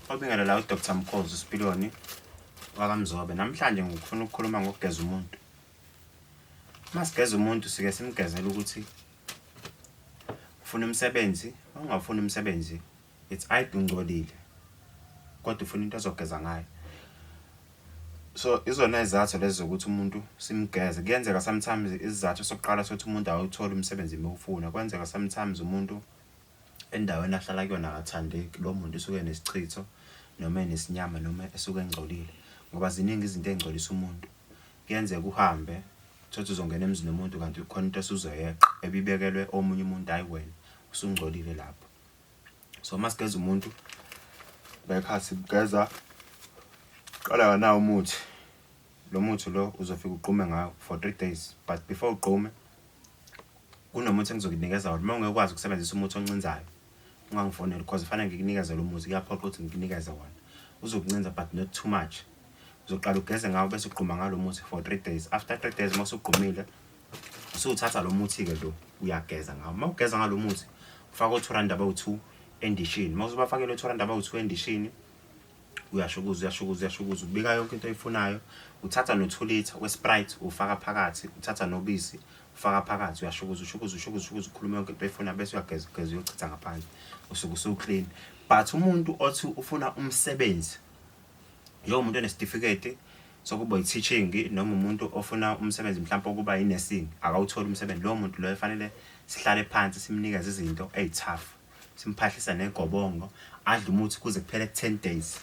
Obingelela la uDr Mkhozi Sipiliyoni wakamzobe. Namhlanje ngifuna ukukhuluma ngokugeza umuntu. Masigeza umuntu sike simgezela ukuthi ufuna umsebenzi, ungafuni umsebenzi, it's either ungcolile kodwa ufuna into ezogeza ngayo. So izona izathu lezi zokuthi umuntu simgeze. Kuyenzeka sometimes isizathu sokuqala sokuthi umuntu awuthola umsebenzi mawufuna. Kwenzeka sometimes umuntu endaweni ahlala kuyona akathandeki, lo muntu usuke nesichitho noma enesinyama noma esuke engcolile, ngoba ziningi izinto engcolisa umuntu. Kuyenzeka uhambe thothi uzongena emzini nomuntu kanti ukhona into esuzoyeqa ebibekelwe omunye umuntu ayi wena usungcolile lapho. So masigeza umuntu bekhathi sigeza qala nawo umuthi. Lo muthi lo uzofika uqume ngawo for 3 days, but before uqume kunomuthi engizokunikeza wona. Uma ungekwazi ukusebenzisa umuthi oncinzayo ungangifonela because kufanele ngikunikeze lo muthi, kuyaphoqa ukuthi ngikunikeze wona. Uzokuncinza but not too much. Uzoqala ugeze ngawo bese uqhuma ngalo muthi for 3 days. After 3 days masuqhumile usuthatha lo muthi ke lo uyageza ngawo. Uma ugeza ngalo muthi ufaka u2 endishini. Uma uzobafakela u2 endishini uyashukuza ubika yonke into oyifunayo. Uthatha no2 liter we-Sprite ufaka phakathi, uthatha nobisi ufaka phakathi, uyashukuza ukhuluma yonke into oyifunayo bese uyageza uyochitha ngaphandle usuke usuclean. But umuntu othi ufuna umsebenzi, yo umuntu onesitifiketi sokuba i-teaching noma umuntu ofuna umsebenzi mhlawumbe ukuba i-nursing akawuthola umsebenzi, lo muntu lo efanele sihlale phansi simnikeze izinto ezithafu, simphahlisa negobongo, adle umuthi kuze kuphele 10 days.